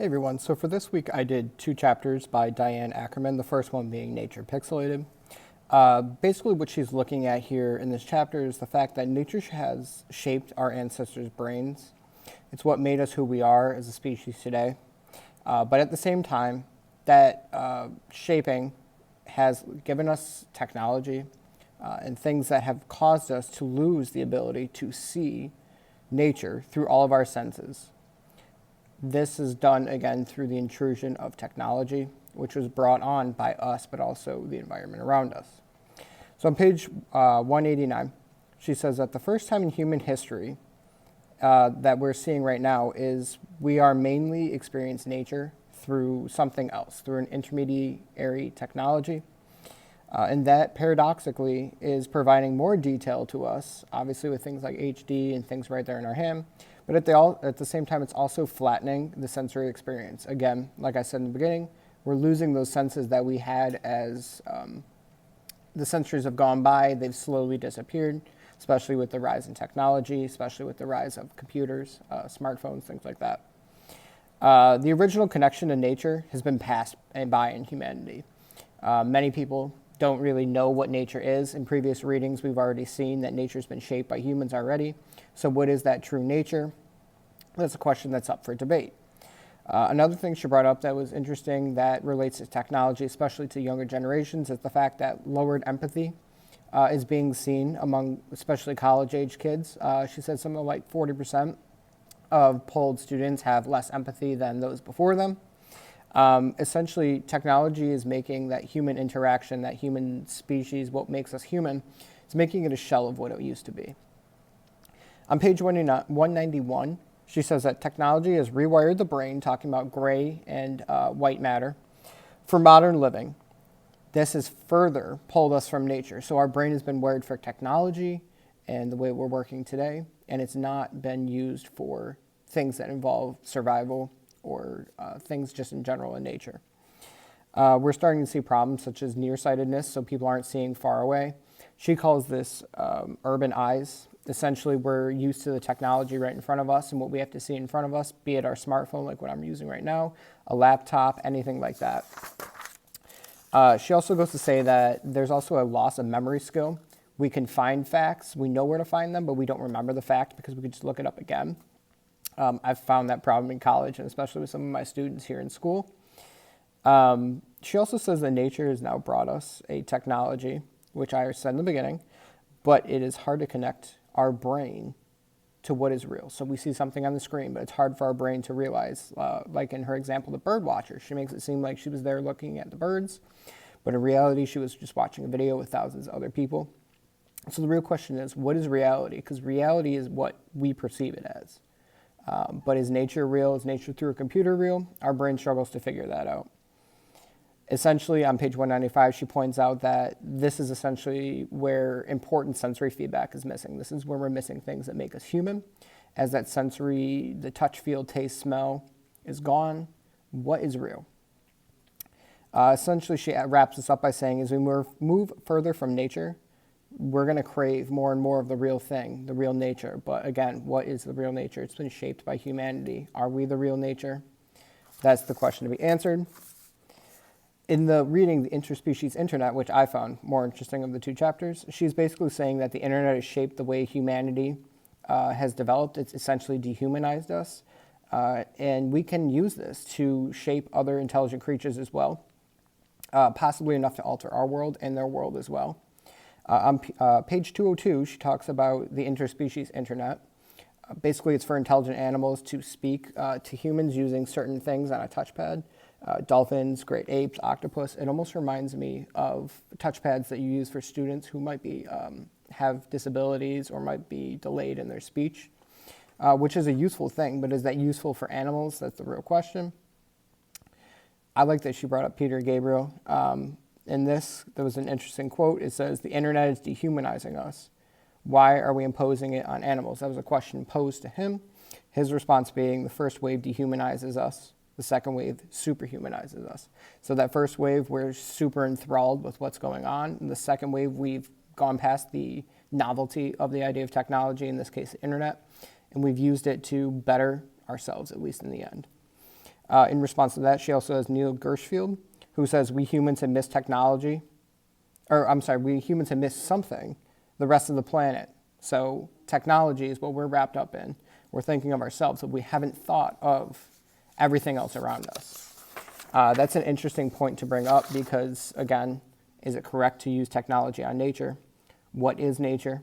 Hey everyone, so for this week I did two chapters by Diane Ackerman, the first one being Nature Pixilated. Basically what she's looking at here in this chapter is the fact that nature has shaped our ancestors' brains. It's what made us who we are as a species today. But at the same time, that shaping has given us technology and things that have caused us to lose the ability to see nature through all of our senses. This is done, again, through the intrusion of technology, which was brought on by us, but also the environment around us. So on page 189, she says that the first time in human history that we're seeing right now is we are mainly experience nature through something else, through an intermediary technology. And that, paradoxically, is providing more detail to us, obviously with things like HD and things right there in our hand. But at the same time, it's also flattening the sensory experience. Again, like I said in the beginning, we're losing those senses that we had as the centuries have gone by. They've slowly disappeared, especially with the rise in technology, especially with the rise of computers, smartphones, things like that. The original connection to nature has been passed by in humanity. Many people don't really know what nature is. In previous readings, we've already seen that nature's been shaped by humans already. So what is that true nature? That's a question that's up for debate. Another thing she brought up that was interesting that relates to technology, especially to younger generations, is the fact that lowered empathy is being seen among especially college-age kids. She said something like 40% of polled students have less empathy than those before them. Essentially, technology is making that human interaction, that human species, what makes us human, it's making it a shell of what it used to be. On page 191, she says that technology has rewired the brain, talking about gray and white matter, for modern living. This has further pulled us from nature. So our brain has been wired for technology and the way we're working today, and it's not been used for things that involve survival or things just in general in nature. We're starting to see problems such as nearsightedness, so people aren't seeing far away. She calls this urban eyes. Essentially, we're used to the technology right in front of us and what we have to see in front of us, be it our smartphone, like what I'm using right now, a laptop, anything like that. She also goes to say that there's also a loss of memory skill. We can find facts, we know where to find them, but we don't remember the fact because we could just look it up again. I've found that problem in college, and especially with some of my students here in school. She also says that nature has now brought us a technology, which I said in the beginning, but it is hard to connect our brain to what is real. So we see something on the screen, but it's hard for our brain to realize, like in her example, the bird watcher. She makes it seem like she was there looking at the birds, but in reality, she was just watching a video with thousands of other people. So the real question is, what is reality? Because reality is what we perceive it as. But is nature real? Is nature through a computer real? Our brain struggles to figure that out. Essentially, on page 195, she points out that this is essentially where important sensory feedback is missing. This is where we're missing things that make us human. As that sensory, the touch, feel, taste, smell is gone, what is real? Essentially, she wraps this up by saying, as we move further from nature, we're going to crave more and more of the real thing, the real nature. But again, what is the real nature? It's been shaped by humanity. Are we the real nature? That's the question to be answered. In the reading, the Interspecies Internet, which I found more interesting of the two chapters, she's basically saying that the internet has shaped the way humanity has developed. It's essentially dehumanized us. And we can use this to shape other intelligent creatures as well, possibly enough to alter our world and their world as well. On page 202, she talks about the Interspecies Internet. Basically, it's for intelligent animals to speak to humans using certain things on a touchpad. Dolphins, great apes, octopus. It almost reminds me of touchpads that you use for students who might be have disabilities or might be delayed in their speech, which is a useful thing. But is that useful for animals? That's the real question. I like that she brought up Peter Gabriel. In this, there was an interesting quote. It says, "The internet is dehumanizing us. Why are we imposing it on animals?" That was a question posed to him. His response being, the first wave dehumanizes us. The second wave superhumanizes us. So that first wave, we're super enthralled with what's going on. In the second wave, we've gone past the novelty of the idea of technology, in this case, the internet, and we've used it to better ourselves, at least in the end. In response to that, she also has Neil Gershfield, who says, we humans have missed technology, or I'm sorry, we humans have missed something, the rest of the planet. So technology is what we're wrapped up in. We're thinking of ourselves, but we haven't thought of everything else around us. That's an interesting point to bring up because, again, is it correct to use technology on nature? What is nature?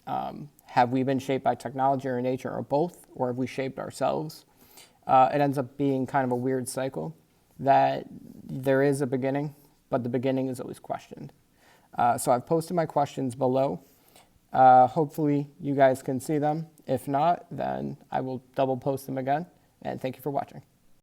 Have we been shaped by technology or nature or both, or have we shaped ourselves? It ends up being kind of a weird cycle that there is a beginning, but the beginning is always questioned. So I've posted my questions below. Hopefully you guys can see them. If not, then I will double post them again. And thank you for watching.